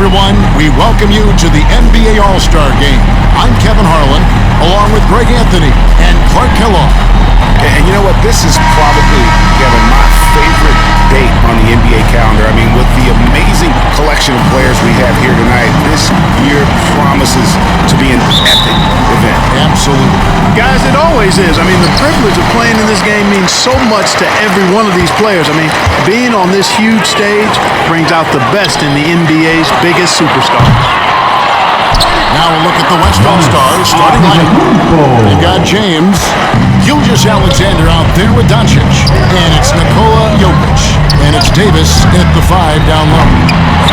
everyone. We welcome you to the NBA All-Star Game. I'm Kevin Harlan, along with Greg Anthony and Clark Kellogg. And you know what? This is probably, Kevin, my favorite date on the NBA calendar. I mean, with the amazing collection of players we have here tonight, this year promises to be an epic event. Absolutely. Guys, it always is. I mean, the privilege of playing in this game means so much to every one of these players. I mean, being on this huge stage brings out the best in the NBA's biggest superstars. Now a look at the West All-Stars starting lineup. They've got James, Gilgeous-Alexander out there with Doncic, and it's Nikola Jokic, and it's Davis at the 5 down low.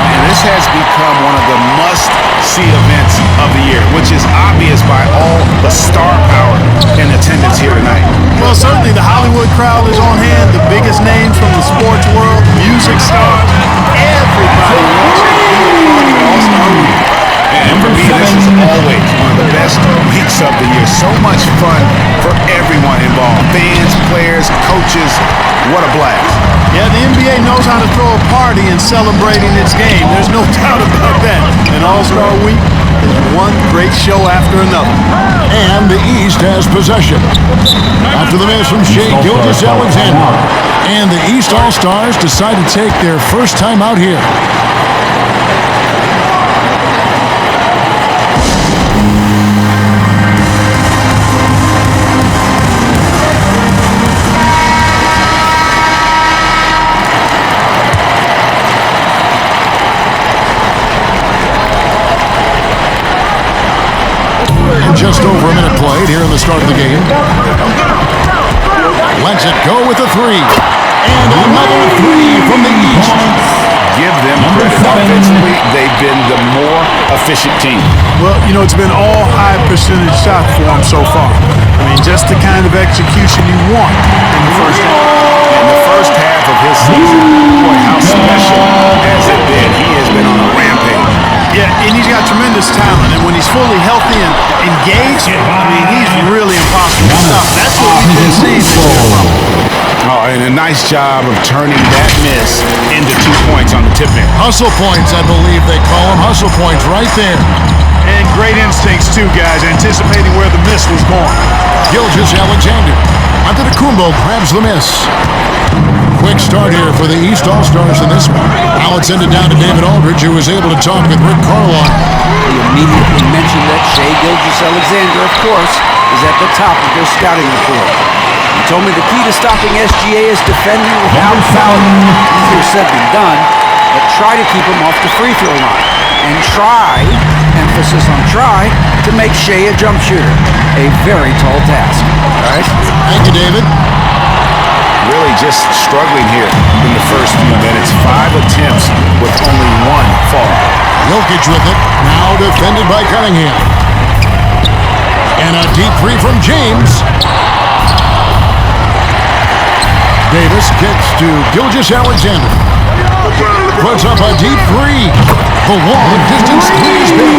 And this has become one of the must-see events of the year, which is obvious by all the star power in attendance here tonight. Well, certainly the Hollywood crowd is on hand, the biggest names from the sports world, music stars, everybody wants to be a part of the All-Star Week. And for me, this is always one of the best weeks of the year. So much fun for everyone involved. Fans, players, coaches. What a blast. Yeah, the NBA knows how to throw a party in celebrating its game. There's no doubt about that. And All-Star Week is one great show after another. And the East has possession. After the miss from Shai Gilgeous-Alexander. And the East All-Stars decide to take their first time out here. Just over a minute played here in the start of the game. Lets it go with a 3. And another 3 from the East. Give them credit. Offensively, they've been the more efficient team. Well, you know, it's been all high percentage shots for them so far. I mean, just the kind of execution you want in the first half. In the first half of his season, boy, how special has it been? He has been on a rampage. Yeah, and he's got tremendous talent, and when he's fully healthy and engaged, I mean, he's really impossible to stop. That's what we've been seeing this year from him. Oh, and a nice job of turning that miss into 2 points on the tip in. Hustle points, I believe they call them. Hustle points right there. And great instincts, too, guys, anticipating where the miss was going. Gilgeous-Alexander. Antetokounmpo grabs the miss. Quick start here for the East All-Stars in this one. Now it's ended down to David Aldridge, who was able to talk with Rick Carlisle. He immediately mentioned that Shai Gilgeous-Alexander, of course, is at the top of their scouting report. He told me the key to stopping SGA is defending without fouling. Easier said than done, but try to keep him off the free throw line. And try, emphasis on try, to make Shai a jump shooter. A very tall task. All right? Thank you, David. Really just struggling here in the first few minutes. 5 attempts with only 1 fall. Jokic with it. Now defended by Cunningham. And a deep 3 from James. Davis gets to Gilgeous-Alexander. Puts up a deep 3. The long distance 3 is big.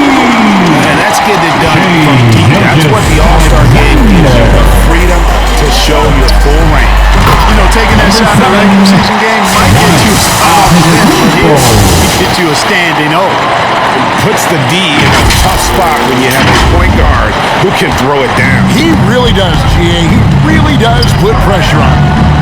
And that's getting it done from deep. That's what the All-Star Game gives you, the freedom to show your full range. You know, taking that shot in the regular season game might get you a spot off the bench. Get you a standing O. It puts the D in a tough spot when you have a point guard who can throw it down. He really does, GA. He really does put pressure on.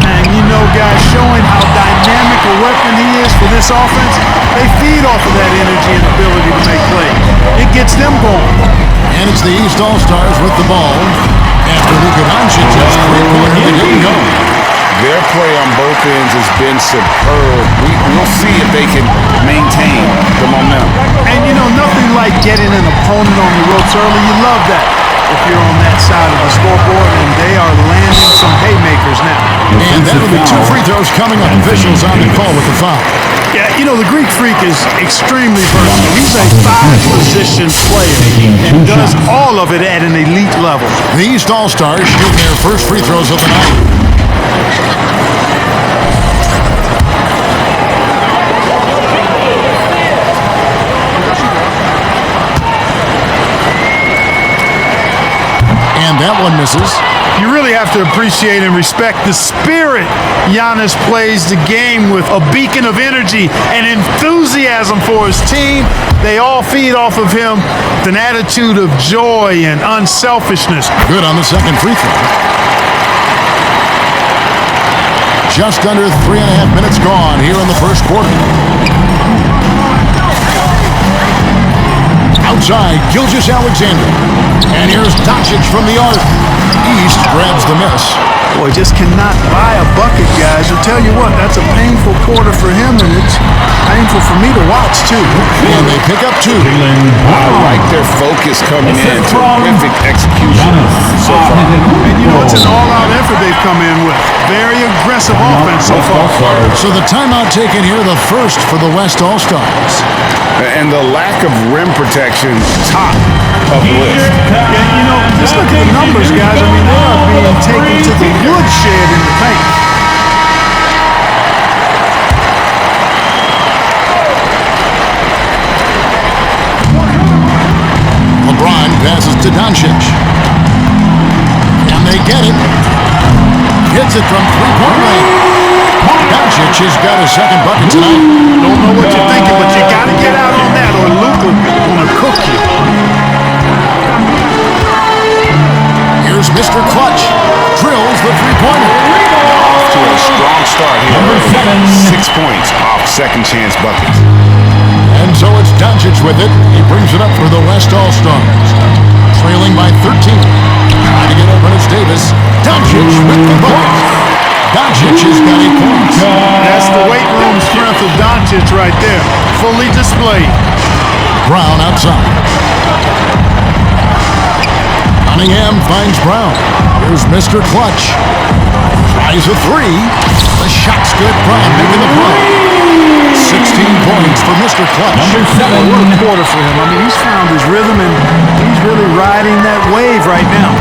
And you know, guys, showing how dynamic a weapon he is for this offense, they feed off of that energy and ability to make plays. It gets them going. And it's the East All-Stars with the ball. After Luka Doncic has quickly didn't go. Their play on both ends has been superb. We'll see if they can maintain the momentum. And you know, nothing like getting an opponent on the ropes early. You love that if you're on that side of the scoreboard, and they are landing some haymakers now. And that'll be 2 free throws coming up. Officials on the call with the foul. Yeah, you know, the Greek Freak is extremely versatile. He's a 5-position player and does all of it at an elite level. The East All-Stars shoot their first free throws of the night. And that one misses. You really have to appreciate and respect the spirit Giannis plays the game with, a beacon of energy and enthusiasm for his team. They all feed off of him with an attitude of joy and unselfishness. Good on the second free throw. Just under 3.5 minutes gone here in the first quarter. Outside, Gilgeous-Alexander. And here's Doncic from the arc. East grabs the miss. Boy, just cannot buy a bucket, guys. I'll tell you what, that's a painful quarter for him, and it's painful for me to watch, too. And they pick up two. I like their focus coming in. Terrific execution so far. And you know, it's an all-out effort they've come in with. Very aggressive offense so far. So the timeout taken here, the first for the West All-Stars. And the lack of rim protection, top of the list. Yeah, you know, just look at the numbers, guys. I mean, they are being taken to the woodshed in the paint. LeBron passes to Doncic. And they get it. Hits it from three-point range. Doncic has got his second bucket tonight. Don't know what you're thinking, but you got to get out on that or Luka going to cook you. Here's Mr. Clutch. Drills the three-pointer. Off to a strong start here. 6 points off second chance buckets. And so it's Doncic with it. He brings it up for the West All-Stars. Trailing by 13. Trying to get open as Davis. Doncic with the bucket. Doncic has got 8 points. That's the weight room strength of Doncic right there. Fully displayed. Brown outside. Cunningham finds Brown. Here's Mr. Clutch. Tries a three. The shot's good. Brown making the play. 16 points for Mr. Clutch. What a quarter for him. I mean, he's found his rhythm, and he's really riding that wave right now.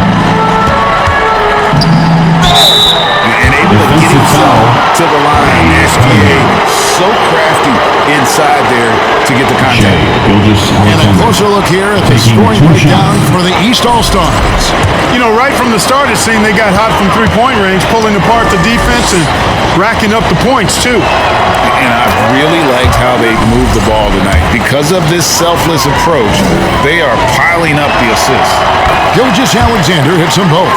And able to get himself to the line. SGA so crafty inside there to get the contact. And a closer look here at the scoring breakdown for the East All-Stars. You know, right from the start, it seemed they got hot from three-point range, pulling apart the defense and racking up the points, too. And I really liked how they moved the ball tonight. Because of this selfless approach, they are piling up the assists. Gilgeous-Alexander hits them both.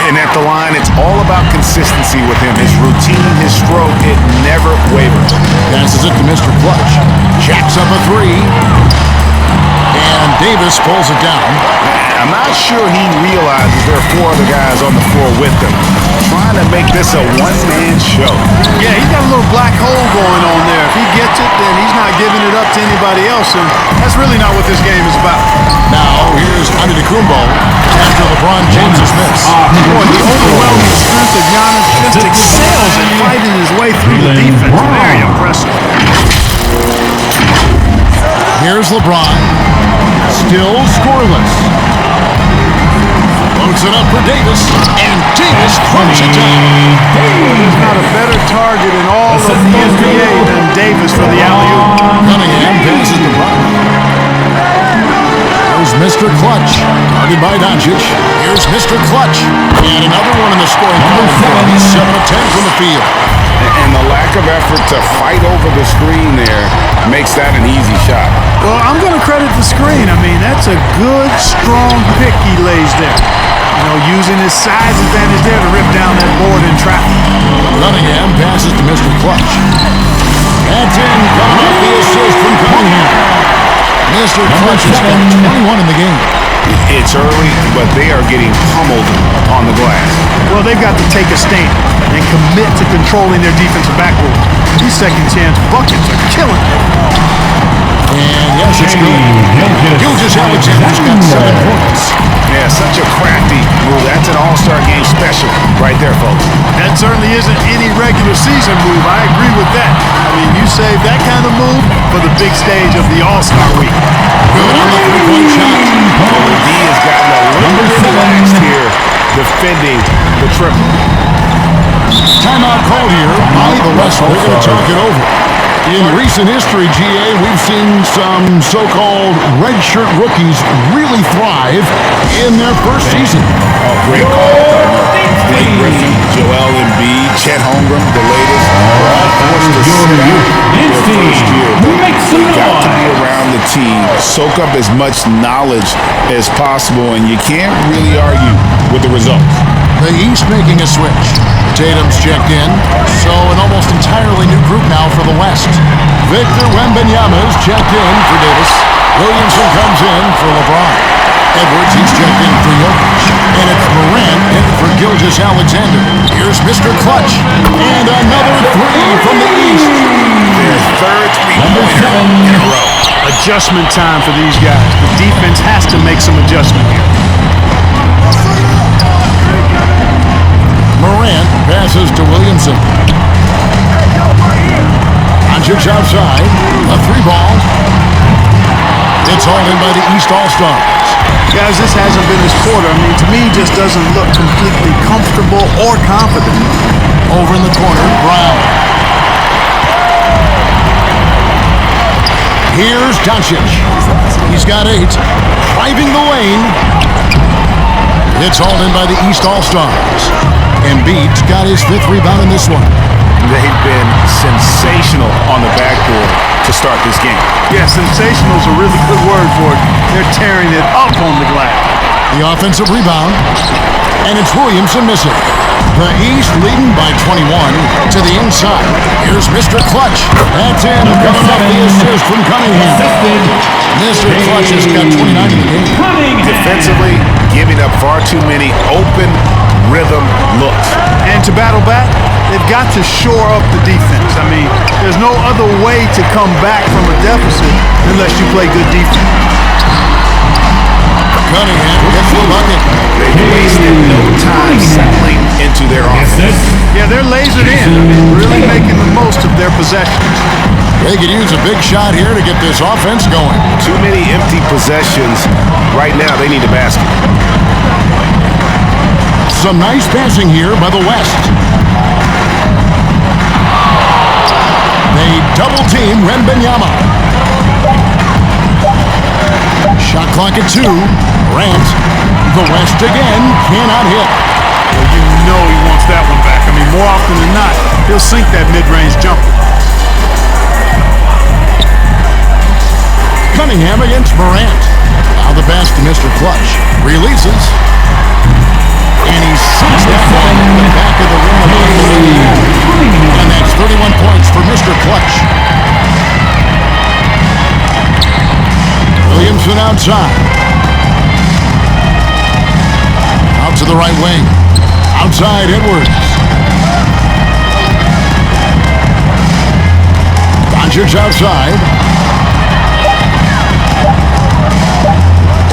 And at the line, it's all about consistency with him. His routine, his stroke, it never wavers. Passes it to Mr. Clutch. Jacks up a three. And Davis pulls it down. I'm not sure he realizes there are 4 other guys on the floor with him. Trying to make this a one-man show. Yeah, he's got a little black hole going on there. If he gets it, then he's not giving it up to anybody else, and that's really not what this game is about. Now, here's Antetokounmpo after LeBron James's miss. Boy, the overwhelming strength of Giannis just excels at fighting his way through the defense. Very impressive. Here's LeBron. Still scoreless. Loads it up for Davis. And Davis crunches it down. There's not a better target in all of the NBA than Davis for the alley-oop. Cunningham passes to Brown. Here's Mr. Clutch. Guarded by Doncic. Here's Mr. Clutch. And another one in the scoring column for him. He's 7 of 10 from the field. And the lack of effort to fight over the screen there makes that an easy shot. Well, I'm going to credit the screen. I mean, that's a good, strong pick he lays there. You know, using his size advantage there to rip down that board in traffic. Cunningham passes to Mr. Clutch. That's in. Coming off the assist from Cunningham. Mr. Clutch has got 21 in the game. It's early, but they are getting pummeled on the glass. Well, they've got to take a stand and commit to controlling their defensive backboard. These second-chance buckets are killing them. And yes, it's good. Gilgeous-Alexander's got 7 points. Yeah, such a crafty move. That's an all-star game special right there, folks. That certainly isn't any regular season move. I agree with that. I mean, you save that kind of move for the big stage of the All-Star Week. Good on the three-point shot. D has gotten a little bit relaxed here defending the triple. Timeout called here by the West. We're going to talk it over. In recent history, GA, we've seen some so-called redshirt rookies really thrive in their first season. Oh, great call. Blake Griffin, Joel Embiid, Chet Holmgren, the latest. Were all forced to sit out their first year. They got to be around the team, soak up as much knowledge as possible, and you can't really argue with the results. The East making a switch. Tatum's checked in, so an almost entirely new group now for the West. Victor Wembanyama's checked in for Davis. Williamson comes in for LeBron. Edwards, he's checked in for Jokic. And it's Morant in for Gilgeous-Alexander. Here's Mr. Clutch. And another three from the East. Their third three-pointer in a row. Adjustment time for these guys. The defense has to make some adjustment here. Morant passes to Williamson. Doncic outside. A three ball. It's hauled in by the East All-Stars. Guys, this hasn't been this quarter. I mean, to me, just doesn't look completely comfortable or confident. Over in the corner, Brown. Here's Doncic. He's got 8. Driving the lane. It's hauled in by the East All-Stars. Embiid's got his 5th rebound in this one. They've been sensational on the backboard to start this game. Yeah, sensational is a really good word for it. They're tearing it up on the glass. The offensive rebound. And it's Williamson missing. The East leading by 21 to the inside. Here's Mr. Clutch. That's in. Coming off the assist from Cunningham. Mr. Clutch has got 29 in the game. Defensively, giving up far too many open rhythm looks. And to battle back, they've got to shore up the defense. I mean, there's no other way to come back from a deficit unless you play good defense. Cunningham gets the bucket. They wasted no time settling into their offense. Yeah, they're lasered in. I mean, really making the most of their possessions. They could use a big shot here to get this offense going. Too many empty possessions. Right now, they need a basket. Some nice passing here by the West. They double team Wembanyama. Shot clock at 2. Morant. The West again cannot hit. Well, you know he wants that one back. I mean, more often than not, he'll sink that mid-range jumper. Cunningham against Morant. Now the pass to Mr. Clutch. Releases. And he sinks that one in the back of the rim. And that's 31 points for Mr. Clutch. Williamson outside. Out to the right wing. Outside Edwards. Doncic outside.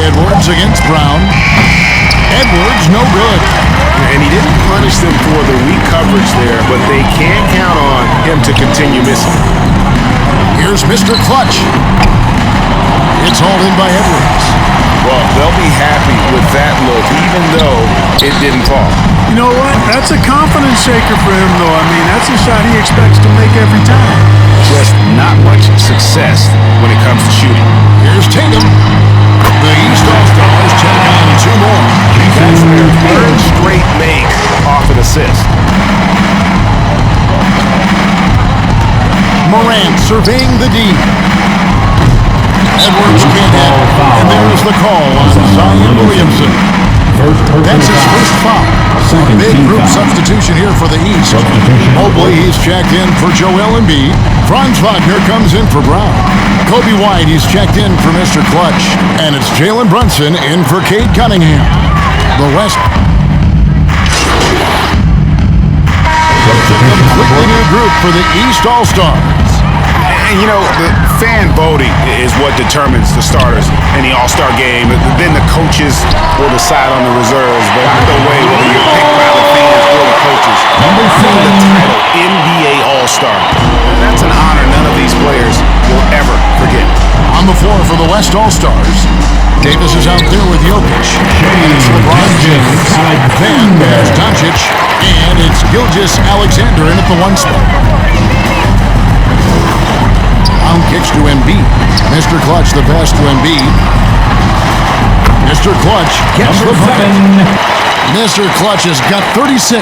Edwards against Brown. Edwards, no good. And he didn't punish them for the weak coverage there, but they can count on him to continue missing. Here's Mr. Clutch. It's hauled in by Edwards. Well, they'll be happy with that look, even though it didn't fall. You know what? That's a confidence shaker for him, though. I mean, that's a shot he expects to make every time. Just not much success when it comes to shooting. Here's Tatum. The East All-Stars check on 2 more. That's their 3rd straight make off an assist. Morant surveying the D. Edwards can't hit. And there is the call on Zion Williamson. That's his first foul. Big group substitution here for the East. Mobley, he's checked in for Joel Embiid. Franz Wagner comes in for Brown. Kobe White, he's checked in for Mr. Clutch. And it's Jalen Brunson in for Cade Cunningham. The West. Completely new group for the East All-Stars. And, you know, the fan voting is what determines the starters in the All-Star game. Then the coaches will decide on the reserves. But either way, whether you're picked by the fans or the coaches, earning the title NBA All-Star. That's an honor none of these players will ever forget. On the floor for the West All-Stars, Davis is out there with Jokic. And it's LeBron James. Then there's Doncic. And it's Gilgeous-Alexander in at the 1 spot. Pound kicks to Embiid. Mr. Clutch, the pass to Embiid. Mr. Clutch gets the bucket. Mr. Clutch has got 36.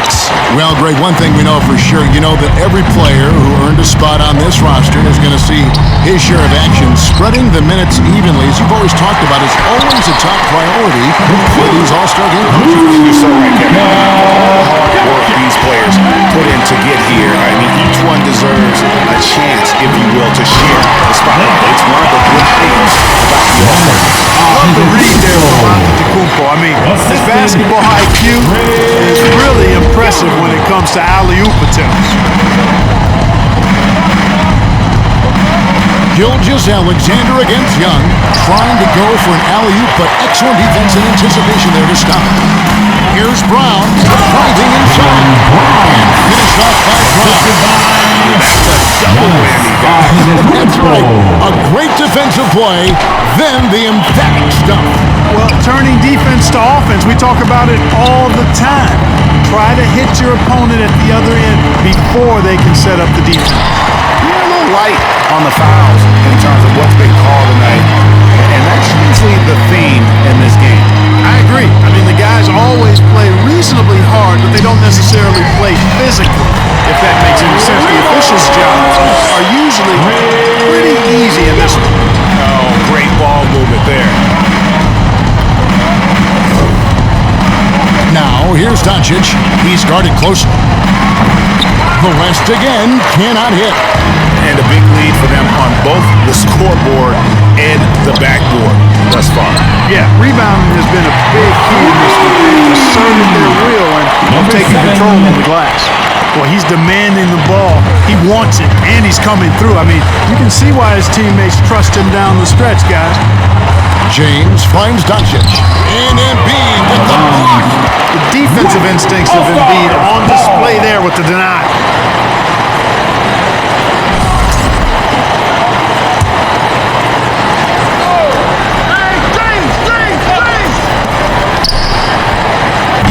Well, Greg, one thing we know for sure, you know that every player who earned a spot on this roster is going to see his share of action. Spreading the minutes evenly, as you've always talked about, is always a top priority for these All-Star game coaches. You're so right, Kevin. All the hard work these players put in to get here. I mean, each one deserves a chance, if you will, to share the spotlight. It's one of the good things about the All-Star game. Love the read there from Antetokounmpo. I mean, his basketball IQ is really impressive when it comes to alley-oop attempts. Gilgeous-Alexander against Young, trying to go for an alley-oop, but excellent defense and anticipation there to stop. Here's Brown, driving inside, and finished off by Brown. That's a double whammy, guys. That's right, a great defensive play, then the emphatic stuff. Well, turning defense to offense, we talk about it all the time. Try to hit your opponent at the other end before they can set up the defense. You're a little light on the fouls in terms of what's been called tonight, and that's usually the theme in this game. I agree. I mean, the guys always play reasonably hard, but they don't necessarily play physically, if that makes any sense. The officials' jobs are usually pretty easy in this one. Oh, great ball movement there. Now, here's Doncic. He's guarded close. The West again cannot hit. And a big lead for them on both the scoreboard and the backboard thus far. Yeah, rebounding has been a big key in this one. They've asserted their will and taking control of the glass. Boy, he's demanding the ball. He wants it, and he's coming through. I mean, you can see why his teammates trust him down the stretch, guys. James finds Doncic. And Embiid with the block. The defensive instincts of Embiid on display there with the deny.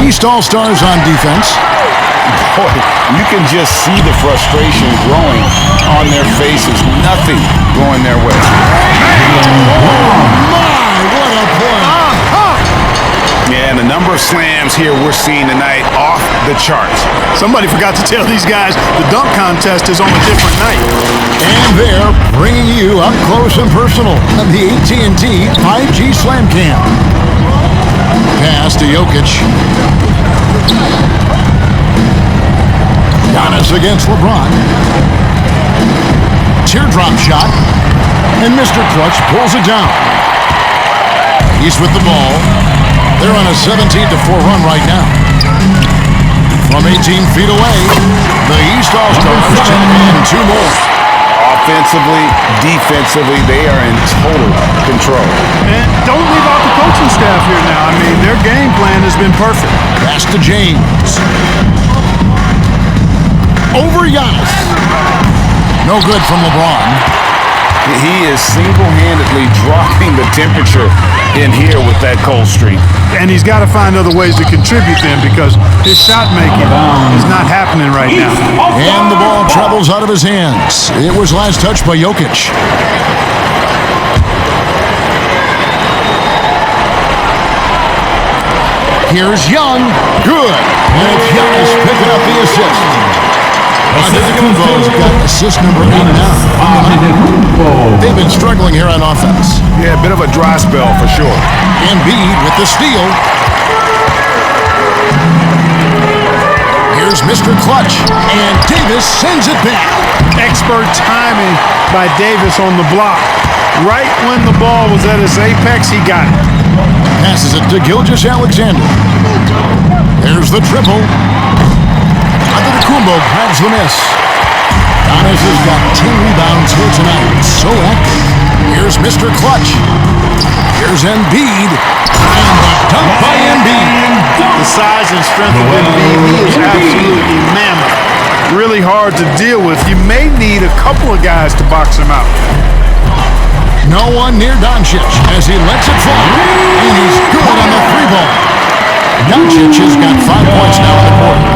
East All-Stars on defense. Boy, you can just see the frustration growing on their faces. Nothing going their way. My, what a play. Yeah, and the number of slams here we're seeing tonight off the charts. Somebody forgot to tell these guys the dunk contest is on a different night. And they're bringing you up close and personal on the AT&T 5G Slam Cam. Pass to Jokic. Giannis against LeBron. Teardrop shot. And Mr. Clutch pulls it down. He's with the ball. They're on a 17-4 run right now. From 18 feet away, the East All-Stars take in two more. Offensively, defensively, they are in total control. And don't leave out the coaching staff here now. I mean, their game plan has been perfect. Pass to James. Over Giannis. No good from LeBron. He is single-handedly dropping the temperature in here with that cold streak. And he's got to find other ways to contribute then because his shot making is not happening right now. And the ball travels out of his hands. It was last touched by Jokic. Here's Young. Good. And it's Giannis picking up the assist. Antetokounmpo's got assist number 8 now. They've been struggling here on offense. Yeah, a bit of a dry spell for sure. Embiid with the steal. Here's Mr. Clutch, and Davis sends it back. Expert timing by Davis on the block. Right when the ball was at its apex, he got it. Passes it to Gilgeous-Alexander. There's the triple. Antetokounmpo grabs the miss. Giannis has got 10 rebounds here tonight. So active. Here's Mr. Clutch. Here's Embiid. And the dunk by Embiid. The size and strength of Embiid, he is absolutely mammoth. Really hard to deal with. You may need a couple of guys to box him out. No one near Doncic as he lets it fly. And he's good on the three ball. Doncic has got 5 points now in the quarter.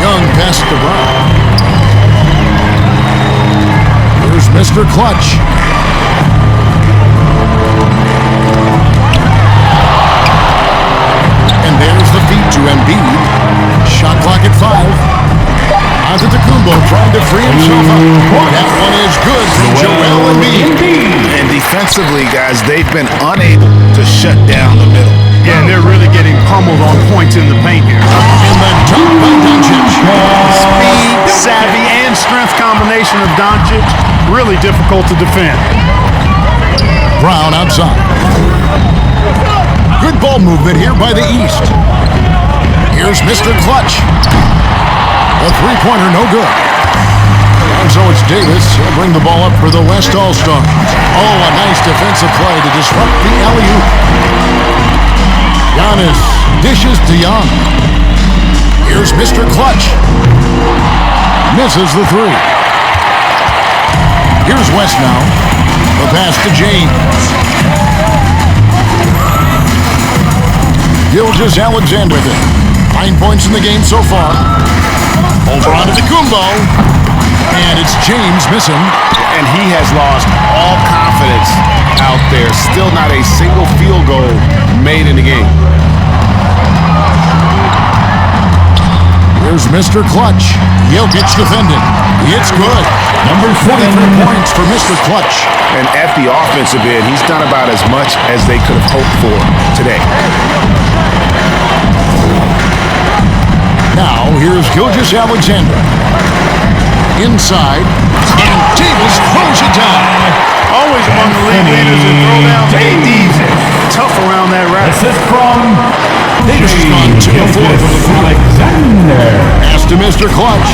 Young passes to Brown. Clutch. And there's the feed to Embiid. Shot clock at 5. Antetokounmpo trying to free himself up. That one is good from Joel Embiid. And defensively, guys, they've been unable to shut down the middle. Yeah, and they're really getting pummeled on points in the paint here. And then dunked by Doncic. Speed, savvy, and strength combination of Doncic, really difficult to defend. Brown outside. Good ball movement here by the East. Here's Mr. Clutch. A three-pointer, no good. And so it's Davis. He'll bring the ball up for the West All-Stars. Oh, a nice defensive play to disrupt the alley-oop. Giannis dishes to Young. Here's Mr. Clutch. Misses the three. Here's West now. The pass to James. Gilgeous-Alexander with it. 9 points in the game so far. Over onto the Kumbo. And it's James missing. And he has lost all confidence out there. Still not a single field goal made in the game. Here's Mr. Clutch. Jokic defending. It's good. Number 43 points for Mr. Clutch. And at the offensive end, he's done about as much as they could have hoped for today. Now, here's Gilgeous-Alexander. Inside. And Davis throws it down. Always among the league leaders in throwdowns. AD's tough around that rack. This is from Davis has gone 2 of 4 from the field. Alexander. Pass to Mr. Clutch.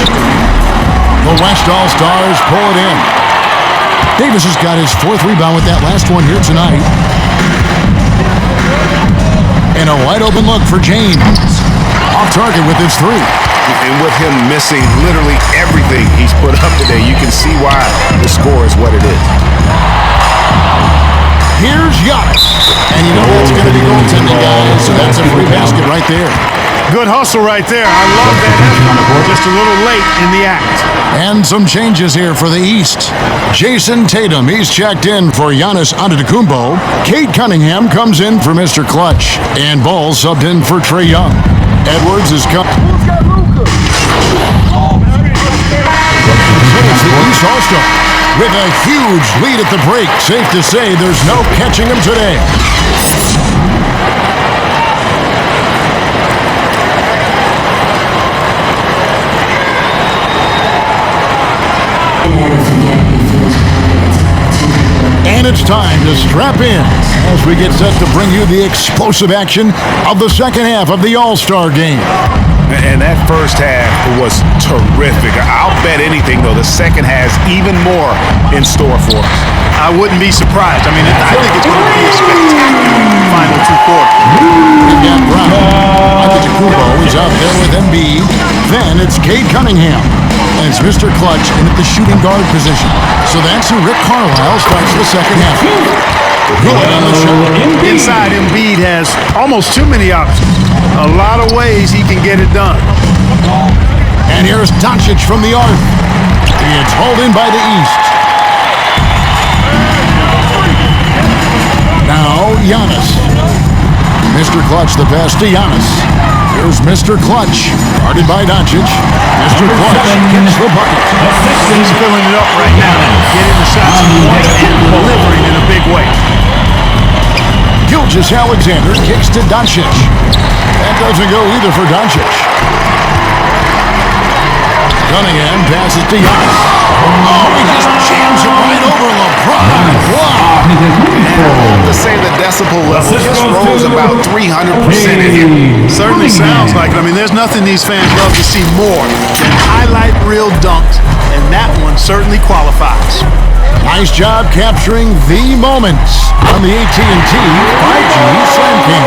The West All-Stars pull it in. Davis has got his 4th rebound with that last one here tonight. And a wide open look for James. Off target with his 3. And with him missing literally everything he's put up today, you can see why the score is what it is. Here's Giannis. And you know that's going to be goaltending, guys. So that's a free basket right there. Good hustle right there. I love that effort. Just a little late in the act. And some changes here for the East. Jason Tatum, he's checked in for Giannis Antetokounmpo. Cade Cunningham comes in for Mr. Clutch. And Ball subbed in for Trae Young. Edwards is coming. It's the East All-Star with a huge lead at the break. Safe to say there's no catching him today. And it's time to strap in as we get set to bring you the explosive action of the second half of the All-Star game. And that first half was terrific. I'll bet anything, though, the second has even more in store for us. I wouldn't be surprised. I mean, I think it's going to be a spectacular final 2 quarters. We've got Brown. Antetokounmpo is out there with Embiid. Then it's Cade Cunningham. And it's Mr. Clutch in at the shooting guard position. So that's who Rick Carlisle starts the second half. Good on the shot. Inside, Embiid has almost too many options. A lot of ways he can get it done. And here's Doncic from the arc. It's hauled in by the East. Now, Giannis. Mr. Clutch, the pass to Giannis. Here's Mr. Clutch, guarded by Doncic. Mr. Clutch gets the bucket. He's filling it up right now, getting the shots he wants and delivering in a big way. Gilgeous-Alexander kicks to Doncic. That doesn't go either for Doncic. Cunningham passes to Giannis. Oh, he just jams it right over LeBron. Wow. To say the decibel level just rose about 300% in here. Certainly sounds like it. I mean, there's nothing these fans love to see more than highlight reel dunks, and that one certainly qualifies. Nice job capturing the moments on the AT&T 5G Slam King.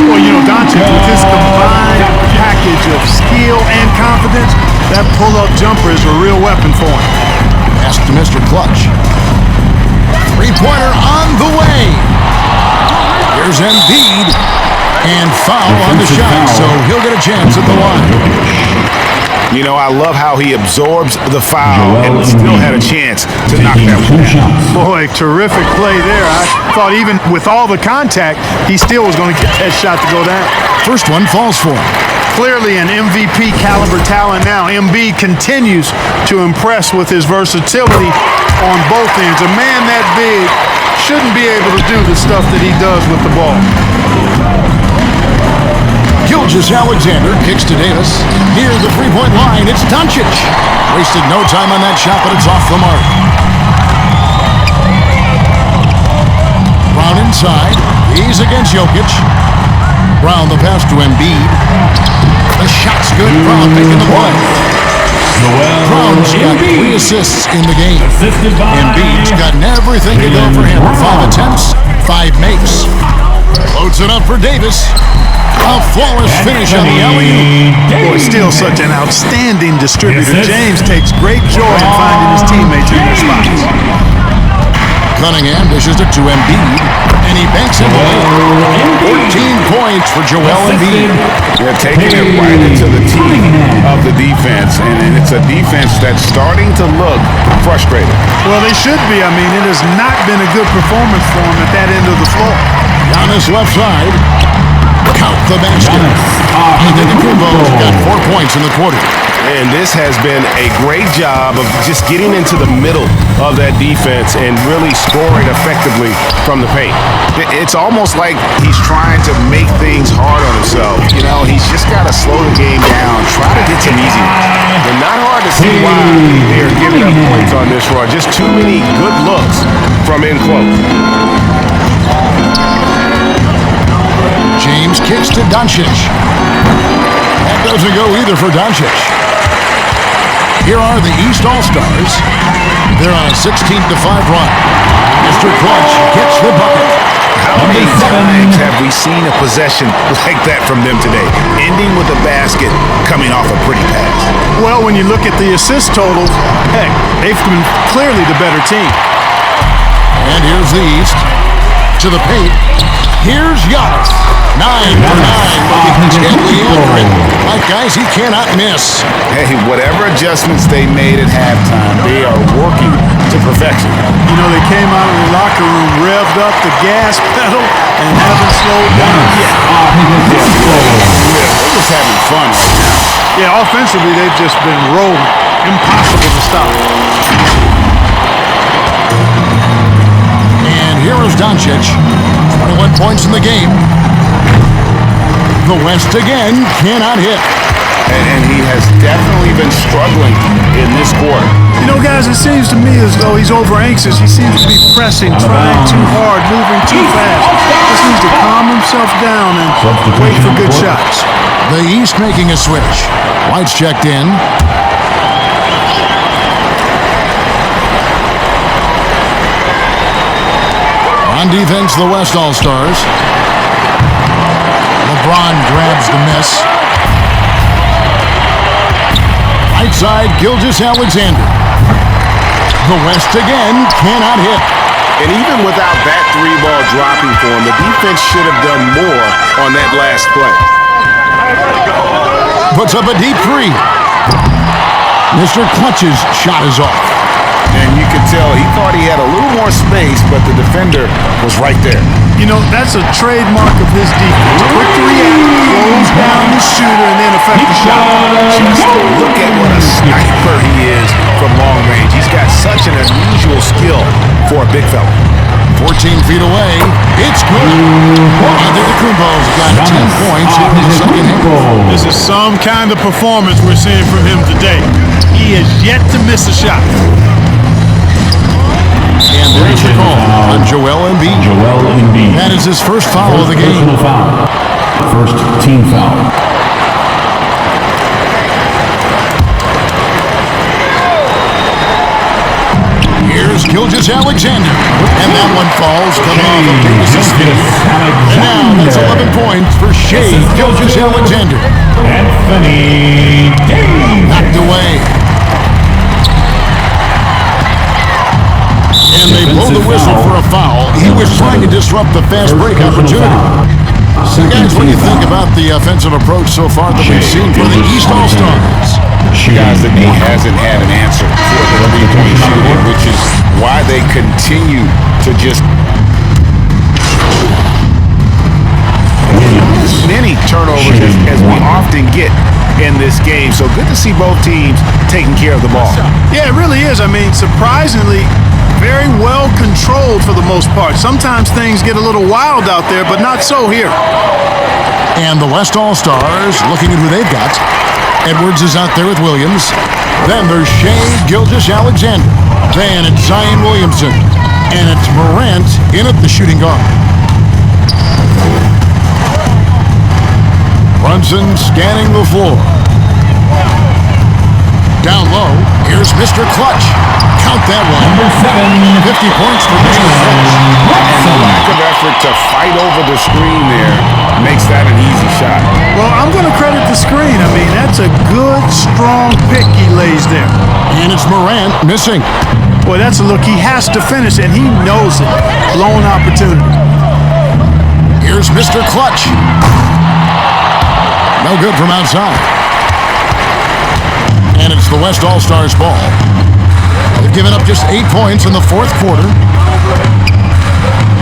Well, you know, Doncic, with his combined package of skill and confidence, that pull-up jumper is a real weapon for him. Pass to Mr. Clutch. Three-pointer on the way. Here's Embiid. And foul on the shot, so he'll get a chance at the line. You know, I love how he absorbs the foul and still had a chance to knock that one down. Boy, terrific play there. I thought even with all the contact, he still was going to get that shot to go down. First one falls for him. Clearly an MVP caliber talent now. Embiid continues to impress with his versatility on both ends. A man that big shouldn't be able to do the stuff that he does with the ball. Gilgeous-Alexander kicks to Davis. Near the three-point line, it's Doncic. Wasted no time on that shot, but it's off the mark. Brown inside. He's against Jokic. Brown the pass to Embiid. The shot's good. Brown making the play. Brown's got 3 assists in the game. Embiid's gotten everything to go for him. 5 attempts, 5 makes. Loads it up for Davis. A flawless finish on the alley-oop. Boy, still such an outstanding distributor. James takes great joy in finding his teammates in their spots. Cunningham dishes it to Embiid, and he banks it away. 14 points for Joel Embiid. They're taking it right into the teeth of the defense, and it's a defense that's starting to look frustrated. Well, they should be. I mean, it has not been a good performance for them at that end of the floor. Giannis left side. Count the basket. Antetokounmpo's got 4 points in the quarter. And this has been a great job of just getting into the middle of that defense and really scoring effectively from the paint. It's almost like he's trying to make things hard on himself. You know, he's just got to slow the game down, try to get some easy ones. And not hard to see why they're giving up points on this run. Just too many good looks from in close. James kicks to Doncic. That doesn't go either for Doncic. Here are the East All-Stars. They're on a 16-5 run. Mr. Clutch gets the bucket. How many times have we seen a possession like that from them today? Ending with a basket, coming off a pretty pass. Well, when you look at the assist totals, heck, they've been clearly the better team. And here's the East. To the paint. Here's Giannis. 9 for 9. Looking deadly accurate. Like guys, he cannot miss. Hey, whatever adjustments they made at halftime, they are working to perfection. You know, they came out of the locker room, revved up the gas pedal, and haven't slowed down yet. They're just having fun right now. Yeah, offensively, they've just been rolling. Impossible to stop. And here is Doncic. 21 points in the game. The West again cannot hit. And he has definitely been struggling in this quarter. You know, guys, it seems to me as though he's over anxious. He seems to be pressing, trying too hard, moving too fast. Just needs to calm himself down and wait for good shots. The East making a switch. White's checked in. On defense, the West All-Stars. LeBron grabs the miss. Right side, Gilgeous-Alexander. The West again cannot hit. And even without that 3-ball dropping for him, the defense should have done more on that last play. Puts up a deep 3. Mr. Clutch's shot is off. And you could tell he thought he had a little more space, but the defender was right there. You know, that's a trademark of his defense. Quick to react, close down the shooter, and then affect the shot. Just look at what a sniper he is from long range. He's got such an unusual skill for a big fella. 14 feet away. It's good. Antetokounmpo's got 10 points in the second half. This is some kind of performance we're seeing from him today. He has yet to miss a shot. And there's the call on Joel Embiid. That is his first foul of the game. First team foul. Here's Gilgeous-Alexander. And that one falls, coming off of Davis's feet. And now that's 11 points for Shai Gilgeous-Alexander. Anthony Davis. Knocked away. And they blow the whistle for a foul. He was trying to disrupt the fast break opportunity. Guys, what do you think about the offensive approach so far that we've seen from the East All-Stars? Guys, that he hasn't had an answer for the three-point shooting, which is why they continue to just many turnovers as we often get in this game. So good to see both teams taking care of the ball. Yeah, it really is. I mean, surprisingly, very well controlled for the most part. Sometimes things get a little wild out there, but not so here. And the West All-Stars, looking at who they've got. Edwards is out there with Williams. Then there's Shai Gilgeous-Alexander. Then it's Zion Williamson. And it's Morant in at the shooting guard. Brunson scanning the floor. Down low, here's Mr. Clutch. Count that one. Number 7. 50 points for Mr. Clutch. And the lack of effort to fight over the screen there makes that an easy shot. Well, I'm going to credit the screen. I mean, that's a good, strong pick he lays there. And it's Morant missing. Boy, that's a look he has to finish, and he knows it. Blown opportunity. Here's Mr. Clutch. No good from outside. And it's the West All-Stars ball. They've given up just 8 points in the fourth quarter.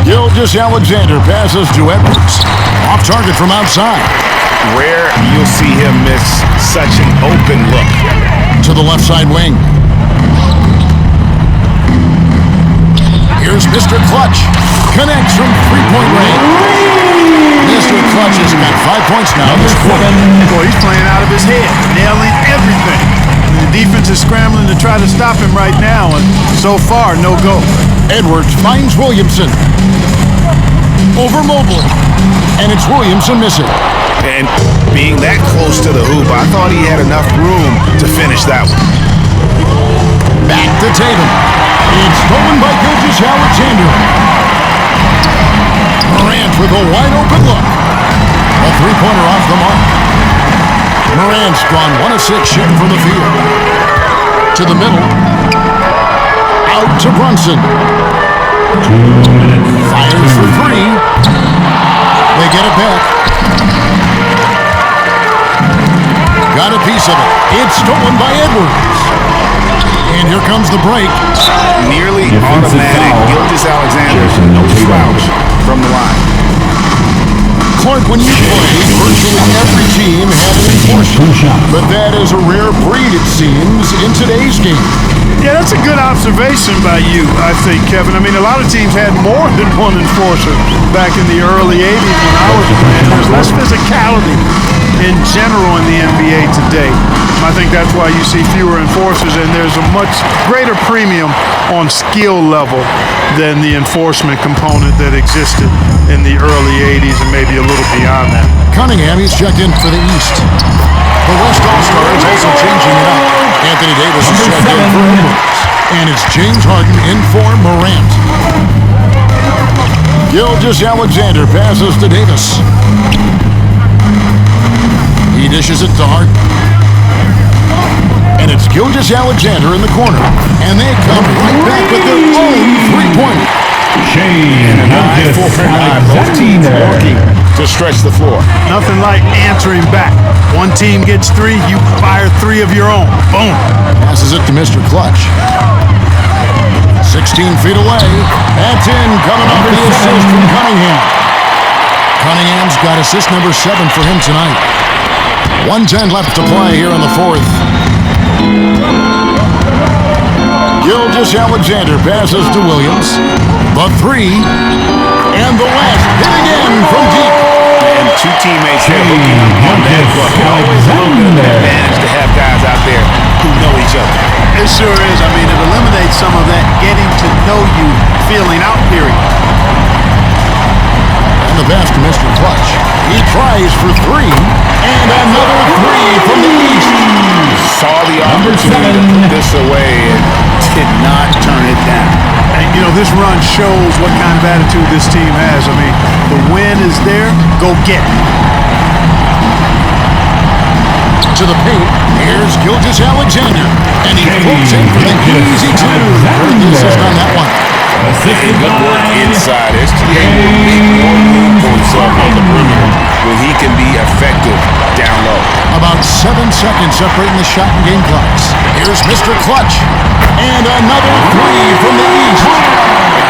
Gilgeous-Alexander passes to Edwards. Off target from outside. Rare you'll see him miss such an open look. To the left side wing. Here's Mr. Clutch. Connects from three-point range. Mr. Clutch has got 5 points now this quarter. Boy, he's playing out of his head, nailing everything. The defense is scrambling to try to stop him right now, and so far, no go. Edwards finds Williamson. Over Mobley. And it's Williamson missing. And being that close to the hoop, I thought he had enough room to finish that one. Back to Tatum. It's stolen by Gilgeous-Alexander. Morant with a wide open look. A three-pointer off the mark. Morant's gone 1 of 6 shooting from the field. To the middle. Out to Brunson. 2 minutes. Fires for three. They get it back. Got a piece of it. It's stolen by Edwards. And here comes the break. Nearly Defensive automatic. foul. Gilgeous-Alexander, Jason, no no slouch rebound. from the line. Clark, when you played, virtually every team had an enforcer. But that is a rare breed, it seems, in today's game. Yeah, that's a good observation by you, I think, Kevin. I mean, a lot of teams had more than one enforcer back in the early 80s when I was playing. There's less physicality in general in the NBA today. I think that's why you see fewer enforcers, and there's a much greater premium on skill level than the enforcement component that existed in the early 80s and maybe a little beyond that. Cunningham, he's checked in for the East. The West All-Stars also changing it up. Anthony Davis is checked in for Edwards. And it's James Harden in for Morant. Gilgeous-Alexander passes to Davis. He dishes it to Harden. And it's Gilgeous-Alexander in the corner. And they come right back with their own three-pointer. Shane Both teams working to stretch the floor. Nothing like answering back. One team gets 3, you fire 3 of your own. Boom. Passes it to Mr. Clutch. 16 feet away. That's in. Coming off the assist from Cunningham. Cunningham's got assist number 7 for him tonight. 1:10 left to play here in the fourth. Gilgeous-Alexander passes to Williams. The three. And the last hit again from deep. And two teammates here hooking up on that bucket. Always a little bit of an advantage to have guys out there who know each other. It sure is. I mean, it eliminates some of that getting to know you feeling out period. And the pass to Mr. Clutch. He tries for 3. And another 3 from the East. Saw the opportunity to put this away and did not turn it down. And, you know, this run shows what kind of attitude this team has. I mean, the win is there. Go get it. To the paint. Here's Gilgeous-Alexander. And he floats in for the easy 2. Good assist on that one. And good work inside. SGA will make more room for himself on the perimeter. can be effective down low. About 7 seconds separating the shot and game clocks. Here's Mr. Clutch. And another three from the East.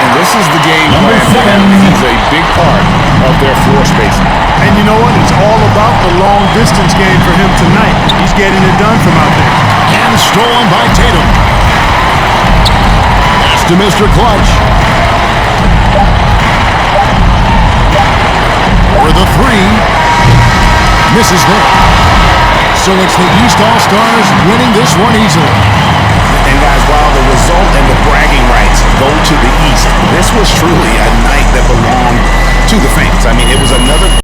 And this is the game plan for him. He's a big part of their floor spacing. And you know what? It's all about the long distance game for him tonight. He's getting it done from out there. And stolen by Tatum. Pass to Mr. Clutch. For the three. Misses there. So it's the East All-Stars winning this one easily. And guys, while the result and the bragging rights go to the East, this was truly a night that belonged to the fans. I mean, it was another